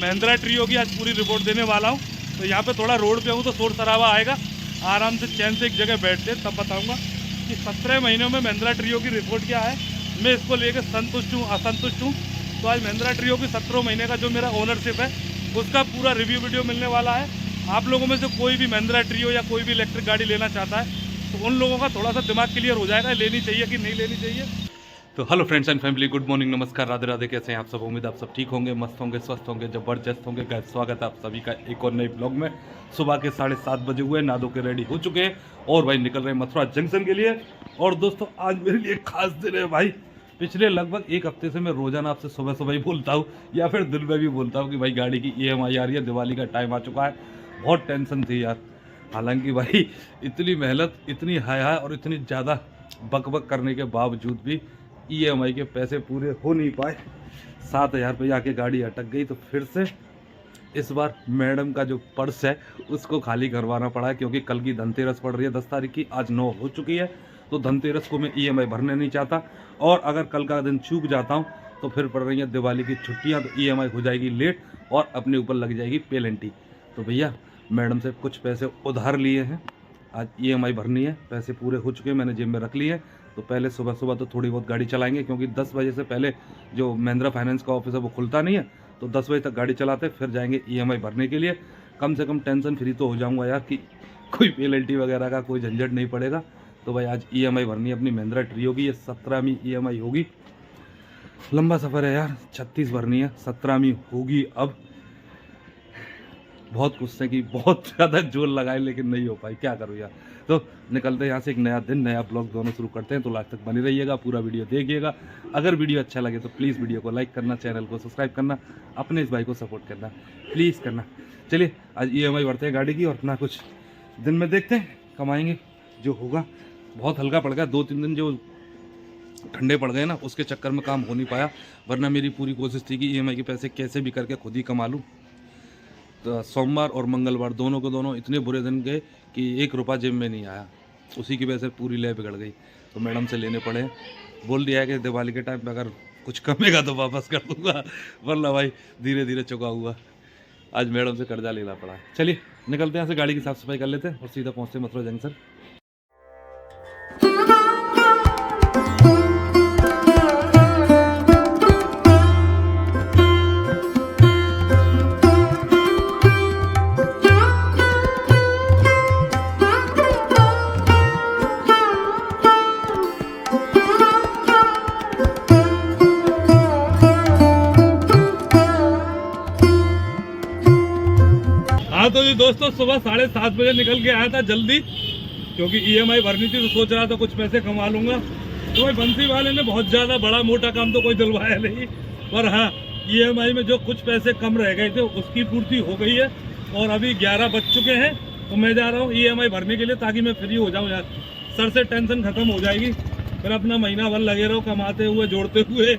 Mahindra trio की आज पूरी रिपोर्ट देने वाला हूँ। तो यहाँ पे थोड़ा रोड पे हूँ तो शोर शराबा आएगा, आराम से चैन से एक जगह बैठते तब बताऊँगा कि 17 महीनों में महिंद्रा ट्रियो की रिपोर्ट क्या है, मैं इसको लेकर संतुष्ट हूँ असंतुष्ट हूँ। तो आज महिंद्रा ट्रियो की 17 महीने का जो मेरा ओनरशिप है उसका पूरा रिव्यू वीडियो मिलने वाला है। आप लोगों में से कोई भी महिंद्रा ट्रियो या कोई भी इलेक्ट्रिक गाड़ी लेना चाहता है तो उन लोगों का थोड़ा सा दिमाग क्लियर हो जाएगा, लेनी चाहिए कि नहीं लेनी चाहिए। तो hello friends and family, good morning, नमस्कार, राधे राधे। कैसे हैं आप सब? उम्मीद आप सब ठीक होंगे, मस्त होंगे, स्वस्थ होंगे, जबरदस्त होंगे। गाइस स्वागत है आप सभी का एक और नए ब्लॉग में। सुबह के 7:30 बजे हुए, नहा धो के रेडी हो चुके हैं और भाई निकल रहे हैं मथुरा जंक्शन के लिए। और दोस्तों आज मेरे लिए खास दिन है भाई। पिछले लगभग एक हफ्ते से मैं रोजाना आपसे सुबह सुबह ही बोलता हूँ या फिर दिन में भी बोलता हूँ कि भाई गाड़ी की EMI आ रही है, दिवाली का टाइम आ चुका है। बहुत टेंशन थी यार, हालांकि भाई इतनी मेहनत, इतनी हाय हाय और इतनी ज़्यादा बक बक करने के बावजूद भी EMI के पैसे पूरे हो नहीं पाए। 7,000 रुपये आके गाड़ी अटक गई। तो फिर से इस बार मैडम का जो पर्स है उसको खाली करवाना पड़ा है, क्योंकि कल की धनतेरस पड़ रही है 10 तारीख की, आज 9 हो चुकी है। तो धनतेरस को मैं EMI भरने नहीं चाहता, और अगर कल का दिन चूक जाता हूँ तो फिर पड़ रही है दिवाली की छुट्टियाँ, तो EMI हो जाएगी लेट और अपने ऊपर लग जाएगी पेनल्टी। तो भैया मैडम से कुछ पैसे उधार लिए हैं, आज EMI भरनी है, पैसे पूरे हो चुके हैं, मैंने जेब में रख लिए हैं। तो पहले सुबह सुबह तो थोड़ी बहुत गाड़ी चलाएंगे, क्योंकि 10 बजे से पहले जो महिंद्रा फाइनेंस का ऑफिस है वो खुलता नहीं है। तो 10 बजे तक गाड़ी चलाते फिर जाएंगे EMI भरने के लिए। कम से कम टेंशन फ्री तो हो जाऊंगा यार कि कोई पेनल्टी वगैरह का कोई झंझट नहीं पड़ेगा। तो भाई आज EMI भरनी है अपनी महिंद्रा ट्रियो की। ये 17वीं EMI होगी। लंबा सफ़र है यार, 36 भरनी है, 17वीं होगी। अब बहुत गुस्से की, बहुत ज़्यादा जोर लगाए, लेकिन नहीं हो पाई, क्या करूँ यार। तो निकलते हैं यहाँ से, एक नया दिन नया ब्लॉग दोनों शुरू करते हैं। तो लास्ट तक बने रहिएगा, पूरा वीडियो देखिएगा। अगर वीडियो अच्छा लगे तो प्लीज़ वीडियो को लाइक करना, चैनल को सब्सक्राइब करना, अपने इस भाई को सपोर्ट करना प्लीज़ करना। चलिए आज EMI भरते हैं गाड़ी की, और अपना कुछ दिन में देखते हैं, कमाएंगे जो होगा। बहुत हल्का पड़ गया, 2-3 दिन जो ठंडे पड़ गए ना, उसके चक्कर में काम हो नहीं पाया, वरना मेरी पूरी कोशिश थी कि EMI के पैसे कैसे भी करके खुद ही कमा लूँ। तो सोमवार और मंगलवार दोनों को दोनों इतने बुरे दिन गए कि 1 रुपया जेब में नहीं आया, उसी की वजह से पूरी लय बिगड़ गई। तो मैडम से लेने पड़े, बोल दिया है कि दिवाली के टाइम पे अगर कुछ कमेगा तो वापस कर दूंगा, वरना भाई धीरे धीरे चुका हुआ। आज मैडम से कर्जा लेना पड़ा। चलिए निकलते हैं यहाँ से, गाड़ी की साफ़ सफाई कर लेते हैं और सीधा पहुँचते हैं मथुरा जंक्शन। हाँ तो जी दोस्तों, सुबह 7:30 बजे निकल के आया था जल्दी, क्योंकि EMI भरनी थी। तो सोच रहा था कुछ पैसे कमा लूँगा। तो भाई बंसी वाले ने बहुत ज़्यादा बड़ा मोटा काम तो कोई दिलवाया नहीं, पर हाँ EMI में जो कुछ पैसे कम रह गए थे उसकी पूर्ति हो गई है। और अभी 11 बज चुके हैं, तो मैं जा रहा हूँ EMI भरने के लिए, ताकि मैं फ्री हो जाऊँ यार। सर से टेंशन ख़त्म हो जाएगी, फिर अपना महीना भर लगे रहो कमाते हुए, जोड़ते हुए।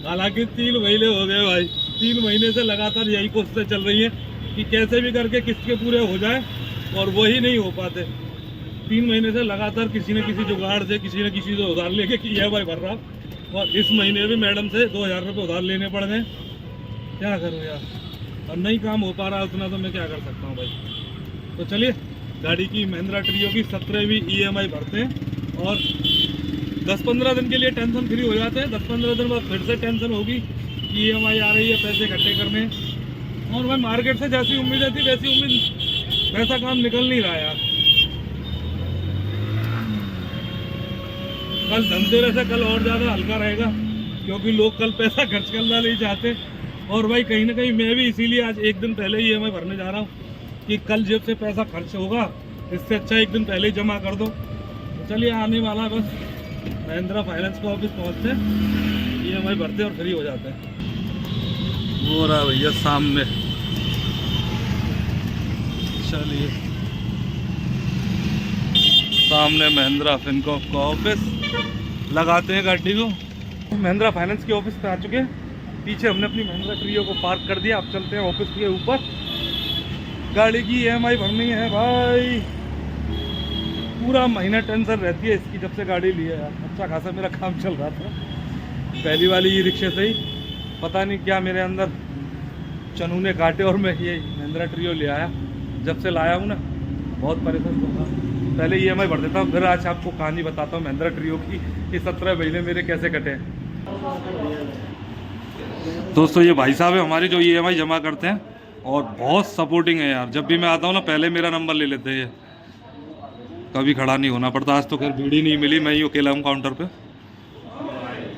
हालाँकि 3 महीने हो गए भाई, 3 महीने से लगातार यही कोशिशें चल रही हैं कि कैसे भी करके किस्त के पूरे हो जाए, और वही नहीं हो पाते। 3 महीने से लगातार किसी न किसी जुगाड़ से, किसी न किसी से उधार लेके EMI भर रहा। और इस महीने भी मैडम से 2,000 रुपये उधार लेने पड़ गए। क्या करूँ यार, और नहीं काम हो पा रहा उतना, तो मैं क्या कर सकता हूँ भाई। तो चलिए गाड़ी की महिंद्रा ट्रियो की 17वीं EMI भरते हैं, और 10-15 दिन के लिए टेंशन फ्री हो जाते हैं। 10-15 दिन बाद फिर से टेंशन होगी कि EMI आ रही है, पैसे इकट्ठे करने। और भाई मार्केट से जैसी उम्मीदें थी वैसी उम्मीद, वैसा काम निकल नहीं रहा यार। कल धनतेरस है, कल और ज़्यादा हल्का रहेगा, क्योंकि लोग कल पैसा खर्च करना नहीं चाहते। और भाई कहीं ना कहीं मैं भी इसीलिए आज एक दिन पहले ही EMI भरने जा रहा हूँ, कि कल जेब से पैसा खर्च होगा, इससे अच्छा एक दिन पहले ही जमा कर दो। तो चलिए आने वाला, बस महिंद्रा फाइनेंस का ऑफिस पहुँचते हैं, EMI भरते और फ्री हो जाते हैं। हो रहा भैया सामने, चलिए सामने महिंद्रा फिनकॉर्प का ऑफिस, लगाते हैं गाड़ी को। महिंद्रा फाइनेंस के ऑफिस पे आ चुके हैं। पीछे हमने अपनी महिंद्रा ट्रियो को पार्क कर दिया। अब चलते हैं ऑफिस के ऊपर, गाड़ी की EMI भरनी है भाई। पूरा महीना टेंशन रहती है इसकी, जब से गाड़ी ली है यार। अच्छा खासा मेरा काम चल रहा था, पहली वाली ई रिक्शे से ही। पता नहीं क्या मेरे अंदर चनू ने काटे और मैं ये महिंद्रा ट्रियो ले आया। जब से लाया हूँ ना बहुत परेशान होगा। पहले EMI भर देता हूँ, फिर आज आपको कहानी बताता हूँ महिंद्रा ट्रियो की कि 17 महीने मेरे कैसे कटे हैं। दोस्तों ये भाई साहब है हमारे जो EMI जमा करते हैं और बहुत सपोर्टिंग है यार। जब भी मैं आता हूँ ना पहले मेरा नंबर ले लेते हैं, कभी खड़ा नहीं होना पड़ता। आज तो खैर भीड़ ही नहीं मिली, मैं ही अकेला हूँ काउंटर पे,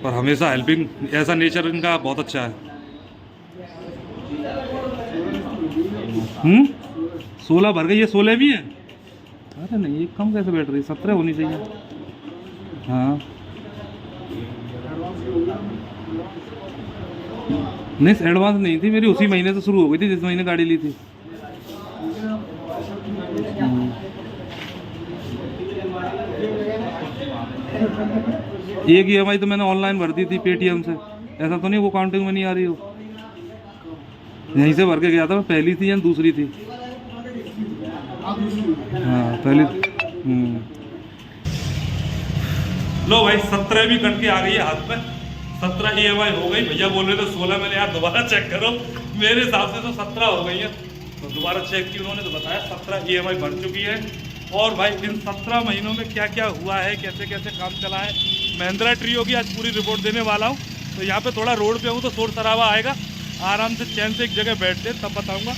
पर हमेशा हेल्पिंग, ऐसा नेचर इनका बहुत अच्छा है। 16 भर गई है, 16 भी है। अरे नहीं ये कम कैसे बैठ रही, 17 होनी चाहिए। हाँ नहीं एडवांस नहीं थी मेरी, उसी महीने से शुरू हो गई थी जिस महीने गाड़ी ली थी। एक EMI तो मैंने ऑनलाइन भर दी थी पेटीएम से, ऐसा तो नहीं वो काउंटिंग में नहीं आ रही हो। यहीं से भर के गया था, पहली थी या दूसरी थी? हाँ पहली। लो भाई 17 भी कट के आ गई है हाथ में, 17 EMI हो गई। भैया बोल रहे थे 16, मैंने यार दोबारा चेक करो, मेरे हिसाब से तो 17 हो गई है। तो दोबारा चेक की उन्होंने तो बताया 17 EMI भर चुकी है। और भाई इन 17 महीनों में क्या क्या हुआ है, कैसे कैसे काम चला है, महिंद्रा ट्रियो की आज पूरी रिपोर्ट देने वाला हूँ। तो यहाँ पे थोड़ा रोड पे हूँ तो शोर शराबा आएगा, आराम से चैन से एक जगह बैठते तब बताऊँगा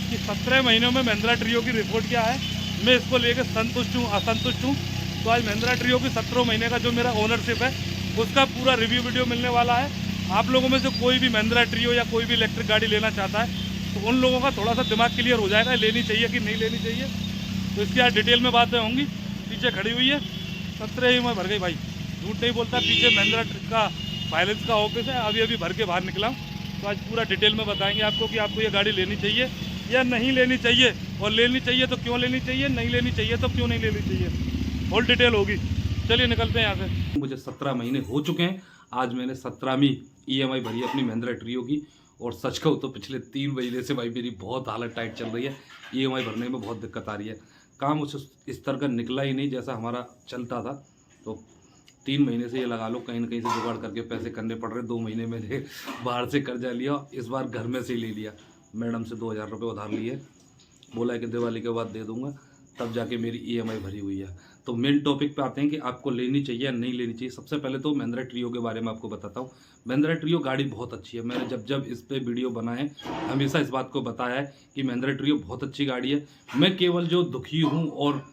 कि 17 महीनों में महिंद्रा ट्रियो की रिपोर्ट क्या है, मैं इसको लेकर संतुष्ट हूँ असंतुष्ट हूँ। तो आज महिंद्रा ट्रियो की 17 महीने का जो मेरा ओनरशिप है उसका पूरा रिव्यू वीडियो मिलने वाला है। आप लोगों में से कोई भी महिंद्रा ट्रियो या कोई भी इलेक्ट्रिक गाड़ी लेना चाहता है तो उन लोगों का थोड़ा सा दिमाग क्लियर हो जाएगा, लेनी चाहिए कि नहीं लेनी चाहिए। तो इसकी आज डिटेल में बातें होंगी। पीछे खड़ी हुई है 17 EMI भर गई भाई, झूठ नहीं बोलता। पीछे महिंद्रा का फाइनेंस का ऑफिस है, अभी अभी भर के बाहर निकला हूँ। तो आज पूरा डिटेल में बताएंगे आपको कि आपको ये गाड़ी लेनी चाहिए या नहीं लेनी चाहिए, और लेनी चाहिए तो क्यों लेनी चाहिए, नहीं लेनी चाहिए तो क्यों नहीं लेनी चाहिए, होल डिटेल होगी। चलिए निकलते हैं यहाँ से। मुझे 17 महीने हो चुके हैं, आज मैंने 17वीं EMI भरी अपनी महिंद्रा ट्रियो की। और सच कहूँ तो पिछले 3 महीने से भाई मेरी बहुत हालत टाइट चल रही है, EMI भरने में बहुत दिक्कत आ रही है। काम उस स्तर का निकला ही नहीं जैसा हमारा चलता था। तो 3 महीने से ये लगा लो कहीं ना कहीं से जुगाड़ करके पैसे करने पड़ रहे। 2 महीने मैंने बाहर से कर्जा लिया, इस बार घर में से ही ले लिया। मैडम से 2000 रुपये उधार लिए, बोला है कि दिवाली के बाद दे दूंगा, तब जाके मेरी EMI भरी हुई है। तो मेन टॉपिक पे आते हैं कि आपको लेनी चाहिए या नहीं लेनी चाहिए। सबसे पहले तो महिंद्रा ट्रियो के बारे में आपको बताता हूँ। महिंद्रा ट्रियो गाड़ी बहुत अच्छी है, मैंने जब जब इस पे वीडियो बनाए हमेशा इस बात को बताया है कि महिंद्रा ट्रियो बहुत अच्छी गाड़ी है। मैं केवल जो दुखी हूँ और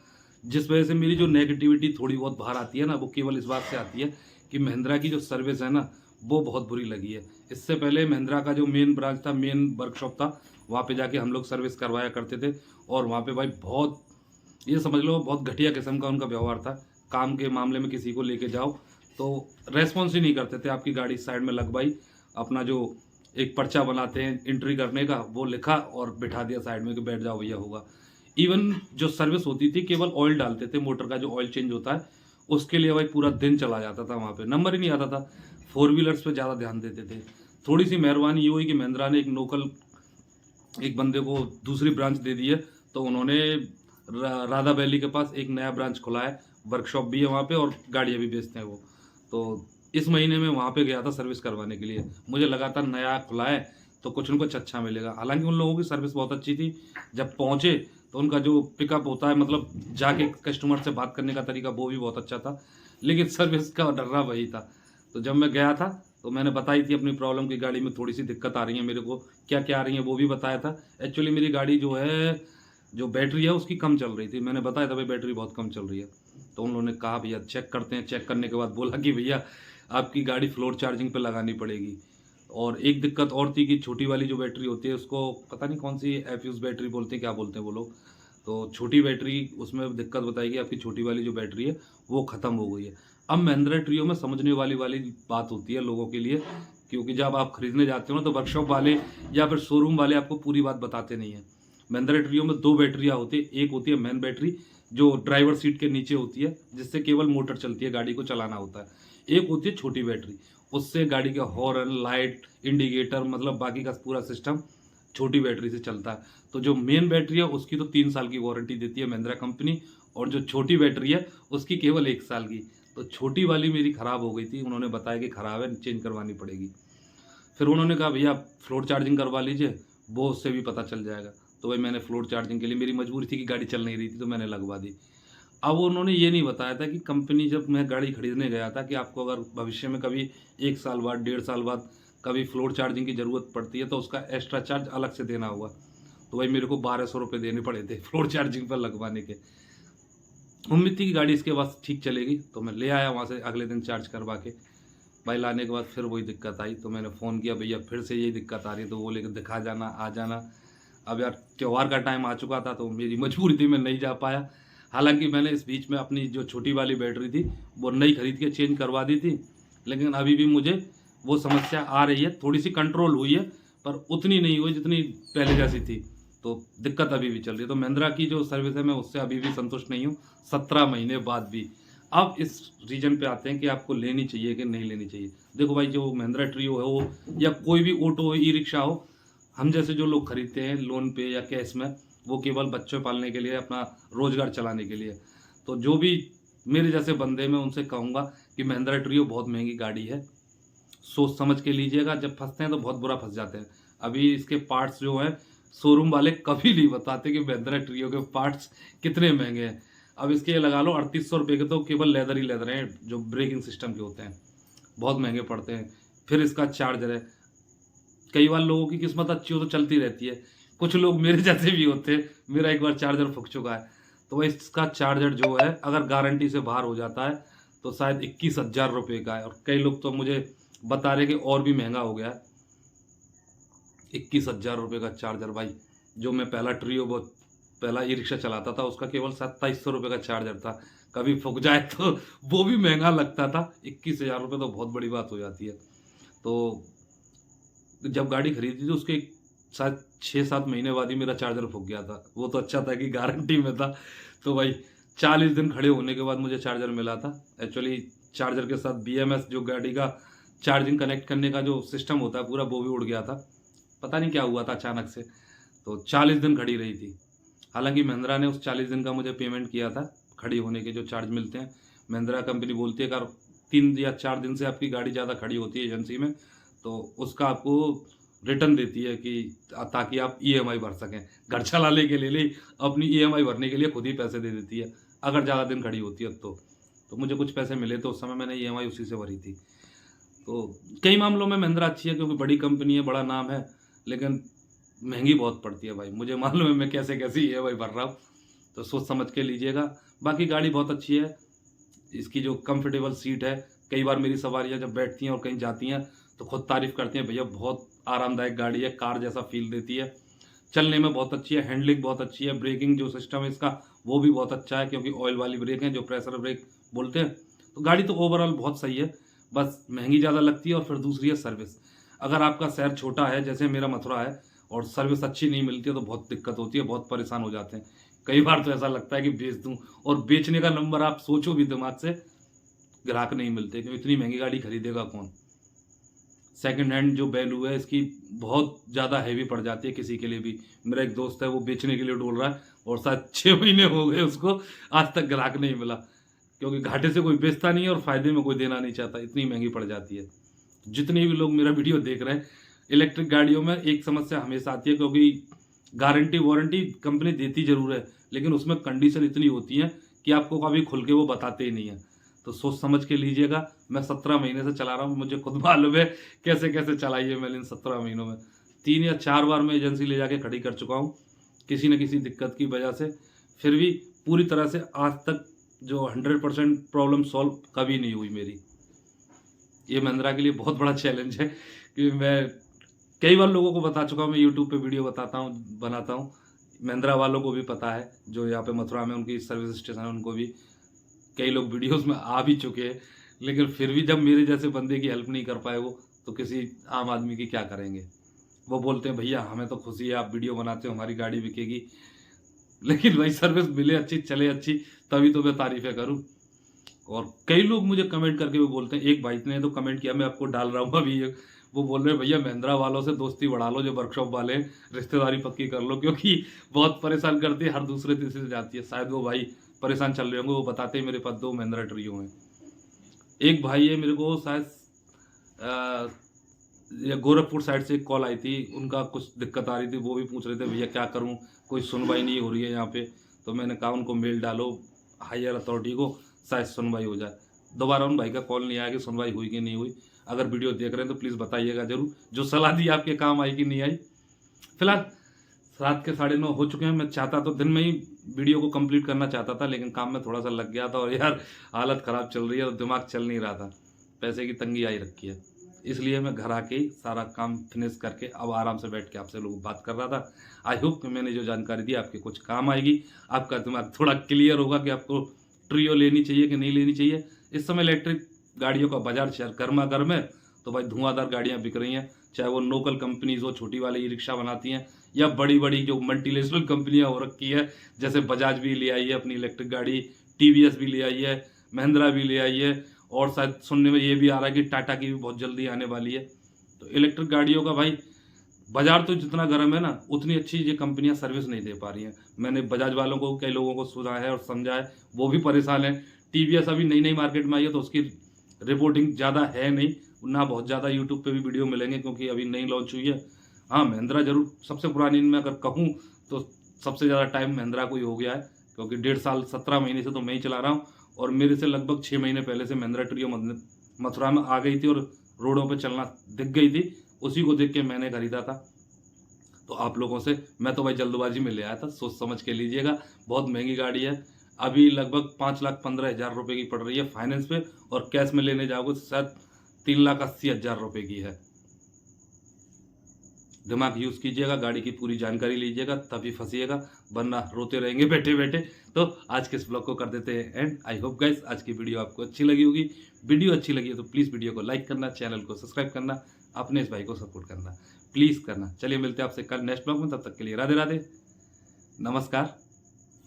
जिस वजह से मेरी जो नेगेटिविटी थोड़ी बहुत बाहर आती है ना, वो केवल इस बात से आती है कि महिंद्रा की जो सर्विस है ना वो बहुत बुरी लगी है। इससे पहले महिंद्रा का जो मेन ब्रांच था, मेन वर्कशॉप था, वहाँ पे जाके हम लोग सर्विस करवाया करते थे। और वहाँ पे भाई बहुत, ये समझ लो बहुत घटिया किस्म का उनका व्यवहार था। काम के मामले में किसी को लेके जाओ तो रेस्पॉन्स ही नहीं करते थे। आपकी गाड़ी साइड में लगवाई, अपना जो एक पर्चा बनाते हैं एंट्री करने का वो लिखा और बिठा दिया साइड में कि बैठ जाओ भैया होगा। इवन जो सर्विस होती थी केवल ऑयल डालते थे, मोटर का जो ऑयल चेंज होता है उसके लिए भाई पूरा दिन चला जाता था, वहाँ पे नंबर ही नहीं आता था। 4 व्हीलर्स पे ज़्यादा ध्यान देते थे। थोड़ी सी मेहरबानी ये हुई कि महिंद्रा ने एक लोकल एक बंदे को दूसरी ब्रांच दे दी है, तो उन्होंने राधा वैली के पास एक नया ब्रांच खुला है, वर्कशॉप भी है वहाँ पे और गाड़ियाँ भी बेचते हैं वो। तो इस महीने में वहाँ पे गया था सर्विस करवाने के लिए। मुझे लगा था नया खुला है तो कुछ न कुछ अच्छा मिलेगा। हालांकि उन लोगों की सर्विस बहुत अच्छी थी। जब पहुँचे तो उनका जो पिकअप होता है, मतलब जाके कस्टमर से बात करने का तरीका, वो भी बहुत अच्छा था। लेकिन सर्विस का डर्रा वही था। तो जब मैं गया था तो मैंने बताई थी अपनी प्रॉब्लम की, गाड़ी में थोड़ी सी दिक्कत आ रही है मेरे को, क्या क्या आ रही है वो भी बताया था। एक्चुअली मेरी गाड़ी जो है, जो बैटरी है उसकी कम चल रही थी। मैंने बताया था भाई बैटरी बहुत कम चल रही है। तो उन लोगों ने कहा भैया चेक करते हैं। चेक करने के बाद बोला कि भैया आपकी गाड़ी फ्लोर चार्जिंग पे लगानी पड़ेगी। और एक दिक्कत और थी कि छोटी वाली जो बैटरी होती है उसको पता नहीं कौन सी एफ्यूज बैटरी बोलते हैं, क्या बोलते हैं वो लोग, तो छोटी बैटरी उसमें दिक्कत बताएगी। आपकी छोटी वाली जो बैटरी है वो ख़त्म हो गई है। अब महिंद्रा ट्रियो में समझने वाली बात होती है लोगों के लिए, क्योंकि जब आप खरीदने जाते हो ना तो वर्कशॉप वाले या फिर शोरूम वाले आपको पूरी बात बताते नहीं है। महिंद्रा ट्रियो में 2 बैटरियाँ होती है। एक होती है मेन बैटरी जो ड्राइवर सीट के नीचे होती है, जिससे केवल मोटर चलती है, गाड़ी को चलाना होता है। एक होती है छोटी बैटरी, उससे गाड़ी का हॉर्न, लाइट, इंडिकेटर, मतलब बाकी का पूरा सिस्टम छोटी बैटरी से चलता है। तो जो मेन बैटरी है उसकी तो 3 साल की वारंटी देती है महिंद्रा कंपनी, और जो छोटी बैटरी है उसकी केवल 1 साल की। तो छोटी वाली मेरी ख़राब हो गई थी, उन्होंने बताया कि ख़राब है, चेंज करवानी पड़ेगी। फिर उन्होंने कहा भैया फ्लोर चार्जिंग करवा लीजिए। वो उससे भी पता चल जाएगा। तो भाई मैंने फ्लोर चार्जिंग के लिए, मेरी मजबूरी थी कि गाड़ी चल नहीं रही थी तो मैंने लगवा दी। अब उन्होंने ये नहीं बताया था कि कंपनी, जब मैं गाड़ी खरीदने गया था, कि आपको अगर भविष्य में कभी 1 साल बाद, 1.5 साल बाद कभी फ्लोर चार्जिंग की ज़रूरत पड़ती है तो उसका एक्स्ट्रा चार्ज अलग से देना होगा। तो भाई मेरे को 1200 रुपये देने पड़े थे फ्लोर चार्जिंग पर लगवाने के। उम्मीद थी कि गाड़ी इसके बाद ठीक चलेगी, तो मैं ले आया वहाँ से अगले दिन चार्ज करवा के। भाई लाने के बाद फिर वही दिक्कत आई, तो मैंने फ़ोन किया, भैया फिर से यही दिक्कत आ रही है, तो वो लेकर दिखा जाना, आ जाना। अब यार त्योहार का टाइम आ चुका था तो मेरी मजबूरी थी, मैं नहीं जा पाया। हालांकि मैंने इस बीच में अपनी जो छोटी वाली बैटरी थी वो नई खरीद के चेंज करवा दी थी, लेकिन अभी भी मुझे वो समस्या आ रही है। थोड़ी सी कंट्रोल हुई है पर उतनी नहीं हुई जितनी पहले जैसी थी, तो दिक्कत अभी भी चल रही है। तो महिंद्रा की जो सर्विस है मैं उससे अभी भी संतुष्ट नहीं हूँ 17 महीने बाद भी। अब इस रीजन पे आते हैं कि आपको लेनी चाहिए कि नहीं लेनी चाहिए। देखो भाई, जो महिंद्रा ट्रियो है वो, या कोई भी ऑटो हो, ई रिक्शा हो, हम जैसे जो लोग खरीदते हैं लोन पे या कैश में, वो केवल बच्चों पालने के लिए, अपना रोजगार चलाने के लिए। तो जो भी मेरे जैसे बंदे, मैं उनसे कहूँगा कि महिंद्रा ट्रियो बहुत महंगी गाड़ी है, सोच समझ के लीजिएगा। जब फंसते हैं तो बहुत बुरा फंस जाते हैं। अभी इसके पार्ट्स जो हैं, शोरूम वाले कभी नहीं बताते कि महिंद्रा ट्रियो के पार्ट्स कितने महंगे हैं। अब इसके ये लगा लो 3800 रुपये के तो केवल लेदर ही लेदर हैं, जो ब्रेकिंग सिस्टम के होते हैं, बहुत महंगे पड़ते हैं। फिर इसका चार्जर है, कई बार लोगों की किस्मत अच्छी हो तो चलती रहती है, कुछ लोग मेरे जैसे भी होते हैं, मेरा एक बार चार्जर फूक चुका है। तो वह इसका चार्जर जो है अगर गारंटी से बाहर हो जाता है तो शायद 21,000 रुपये का है, और कई लोग तो मुझे बता रहे कि और भी महंगा हो गया है। 21,000 रुपये का चार्जर भाई, जो मैं पहला ट्रियो, बहुत पहला ई रिक्शा चलाता था, उसका केवल 2700 रुपये का चार्जर था। कभी फूक जाए तो वो भी महंगा लगता था। 21,000 रुपये तो बहुत बड़ी बात हो जाती है। तो जब गाड़ी खरीदी थी उसके शायद 6-7 महीने बाद ही मेरा चार्जर फूक गया था। वो तो अच्छा था कि गारंटी में था। तो भाई 40 दिन खड़े होने के बाद मुझे चार्जर मिला था। एक्चुअली चार्जर के साथ BMS, जो गाड़ी का चार्जिंग कनेक्ट करने का जो सिस्टम होता है पूरा, वो भी उड़ गया था। पता नहीं क्या हुआ था अचानक से, तो 40 दिन खड़ी रही थी। हालांकि महिंद्रा ने उस 40 दिन का मुझे पेमेंट किया था, खड़ी होने के जो चार्ज मिलते हैं। महिंद्रा कंपनी बोलती है अगर 3 या 4 दिन से आपकी गाड़ी ज़्यादा खड़ी होती है एजेंसी में, तो उसका आपको रिटर्न देती है, कि ताकि आप EMI भर सकें। घर चलाने के लिए अपनी EMI भरने के लिए खुद ही पैसे दे देती है अगर ज़्यादा दिन खड़ी होती है तो मुझे कुछ पैसे मिले, तो उस समय मैंने EMI उसी से भरी थी। तो कई मामलों में महिंद्रा अच्छी है क्योंकि बड़ी कंपनी है, बड़ा नाम है, लेकिन महंगी बहुत पड़ती है भाई। मुझे मालूम है मैं कैसे कैसे EMI भर रहा हूँ, तो सोच समझ के लीजिएगा। बाकी गाड़ी बहुत अच्छी है, इसकी जो कंफर्टेबल सीट है, कई बार मेरी सवारियाँ जब बैठती हैं और कहीं जाती हैं तो खुद तारीफ़ करती हैं, भैया बहुत आरामदायक गाड़ी है, कार जैसा फील देती है, चलने में बहुत अच्छी है, हैंडलिंग बहुत अच्छी है, ब्रेकिंग जो सिस्टम है इसका वो भी बहुत अच्छा है, क्योंकि ऑयल वाली ब्रेक है, जो प्रेशर ब्रेक बोलते हैं। तो गाड़ी तो ओवरऑल बहुत सही है, बस महंगी ज़्यादा लगती है। और फिर दूसरी है सर्विस। अगर आपका शहर छोटा है, जैसे मेरा मथुरा है, और सर्विस अच्छी नहीं मिलती है तो बहुत दिक्कत होती है, बहुत परेशान हो जाते हैं। कई बार तो ऐसा लगता है कि बेच दूं, और बेचने का नंबर आप सोचो भी दिमाग से, ग्राहक नहीं मिलते, क्योंकि इतनी महंगी गाड़ी खरीदेगा कौन। सेकंड हैंड जो वैल्यू है इसकी बहुत ज़्यादा हैवी पड़ जाती है किसी के लिए भी। मेरा एक दोस्त है, वो बेचने के लिए डोल रहा है, और शायद 6 महीने हो गए उसको, आज तक ग्राहक नहीं मिला, क्योंकि घाटे से कोई बेचता नहीं है और फायदे में कोई देना नहीं चाहता, इतनी महंगी पड़ जाती है। जितने भी लोग मेरा वीडियो देख रहे हैं, इलेक्ट्रिक गाड़ियों में एक समस्या हमेशा आती है, क्योंकि गारंटी वारंटी कंपनी देती जरूर है, लेकिन उसमें कंडीशन इतनी होती है कि आपको कभी खुल के वो बताते ही नहीं है। तो सोच समझ के लीजिएगा। मैं 17 महीने से चला रहा हूँ, मुझे खुद मालूम है कैसे कैसे चलाई है मैंने इन 17 महीनों में। 3 या 4 बार मैं एजेंसी ले जाके खड़ी कर चुका हूँ किसी न किसी दिक्कत की वजह से, फिर भी पूरी तरह से आज तक जो 100% प्रॉब्लम सॉल्व कभी नहीं हुई मेरी। ये महिंद्रा के लिए बहुत बड़ा चैलेंज है कि मैं कई बार लोगों को बता चुका हूँ, मैं यूट्यूब पे वीडियो बताता हूँ, बनाता हूँ। महिंद्रा वालों को भी पता है, जो यहाँ पे मथुरा में उनकी सर्विस स्टेशन है, उनको भी कई लोग वीडियोस में आ भी चुके हैं, लेकिन फिर भी जब मेरे जैसे बंदे की हेल्प नहीं कर पाए वो, तो किसी आम आदमी की क्या करेंगे। वो बोलते हैं भैया हमें तो खुशी है आप वीडियो बनाते हो, हमारी गाड़ी बिकेगी, लेकिन भाई सर्विस मिले अच्छी, चले अच्छी, तभी तो मैं तारीफ़ें करूँ। और कई लोग मुझे कमेंट करके भी बोलते हैं, एक भाई ने तो कमेंट किया, मैं आपको डाल रहा हूँ अभी, वो बोल रहे हैं भैया महिंद्रा वालों से दोस्ती बढ़ा लो, जो वर्कशॉप वाले हैं, रिश्तेदारी पक्की कर लो, क्योंकि बहुत परेशान करती है, हर दूसरे तीसरे से जाती है। शायद वो भाई परेशान चल रहे होंगे, वो बताते हैं मेरे पास 2 महिंद्रा ट्रियो हैं। एक भाई है मेरे को शायद ये गोरखपुर साइड से एक कॉल आई थी, उनका कुछ दिक्कत आ रही थी, वो भी पूछ रहे थे भैया क्या करूं, कोई सुनवाई नहीं हो रही है यहाँ पे। तो मैंने कहा उनको मेल डालो हायर अथॉरिटी को, शायद सुनवाई हो जाए। दोबारा उन भाई का कॉल नहीं आया कि सुनवाई हुई कि नहीं हुई। अगर वीडियो देख रहे हैं तो प्लीज़ बताइएगा जरूर, जो सलाह दी आपके काम आई कि नहीं आई। फिलहाल रात के 9:30 हो चुके हैं। मैं चाहता तो दिन में ही वीडियो को कंप्लीट करना चाहता था, लेकिन काम में थोड़ा सा लग गया था और यार हालत ख़राब चल रही है, तो दिमाग चल नहीं रहा था, पैसे की तंगी आई रखी है। इसलिए मैं घर आके ही सारा काम फिनिश करके अब आराम से बैठ के आपसे लोग बात कर रहा था। आई होप कि मैंने जो जानकारी दी आपके कुछ काम आएगी, आपका दिमाग थोड़ा क्लियर होगा कि आपको ट्रियो लेनी चाहिए कि नहीं लेनी चाहिए। इस समय इलेक्ट्रिक गाड़ियों का बाजार शहर गर्मा गर्म है, तो भाई धुआंधार गाड़ियाँ बिक रही हैं, चाहे वो लोकल कंपनीज हो, छोटी वाली ई रिक्शा बनाती हैं, या बड़ी बड़ी जो मल्टीनेशनल कंपनियां हो रखी है, जैसे बजाज भी ले आई है अपनी इलेक्ट्रिक गाड़ी, टीवीएस भी ले आई है, महिंद्रा भी ले आई है, और शायद सुनने में ये भी आ रहा है कि टाटा की भी बहुत जल्दी आने वाली है। तो इलेक्ट्रिक गाड़ियों का भाई बाजार तो जितना गर्म है ना, उतनी अच्छी ये कंपनियां सर्विस नहीं दे पा रही हैं। मैंने बजाज वालों को, कई लोगों को सुना है और समझा है, वो भी परेशान है। टीवीएस अभी नई नई मार्केट में आई है, तो उसकी रिपोर्टिंग ज़्यादा है नहीं ना, बहुत ज़्यादा यूट्यूब पे भी वीडियो मिलेंगे क्योंकि अभी नई लॉन्च हुई है। हाँ, महिंद्रा जरूर सबसे पुरानी इनमें अगर कहूँ तो सबसे ज़्यादा टाइम महिंद्रा को ही हो गया है, क्योंकि 1.5 साल 17 महीने से तो मैं ही चला रहा हूँ, और मेरे से लगभग 6 महीने पहले से महिंद्रा ट्रियो मथुरा में आ गई थी और रोडों पे चलना दिख गई थी। उसी को देख के मैंने खरीदा था। तो आप लोगों से मैं तो भाई जल्दबाजी में ले आया था, सोच समझ के लीजिएगा। बहुत महंगी गाड़ी है, अभी लगभग 5,15,000 रुपये की पड़ रही है फाइनेंस पे, और कैश में लेने जाओगे तो शायद 3,80,000 रुपये की है। दिमाग यूज़ कीजिएगा, गाड़ी की पूरी जानकारी लीजिएगा, तभी फंसिएगा, वरना रोते रहेंगे बैठे बैठे। तो आज के इस ब्लॉग को कर देते हैं एंड। आई होप गाइस आज की वीडियो आपको अच्छी लगी होगी। वीडियो अच्छी लगी है तो प्लीज़ वीडियो को लाइक करना, चैनल को सब्सक्राइब करना, अपने इस भाई को सपोर्ट करना प्लीज़ करना। चलिए मिलते हैं आपसे कल नेक्स्ट ब्लॉग में, तब तक के लिए राधे राधे, नमस्कार।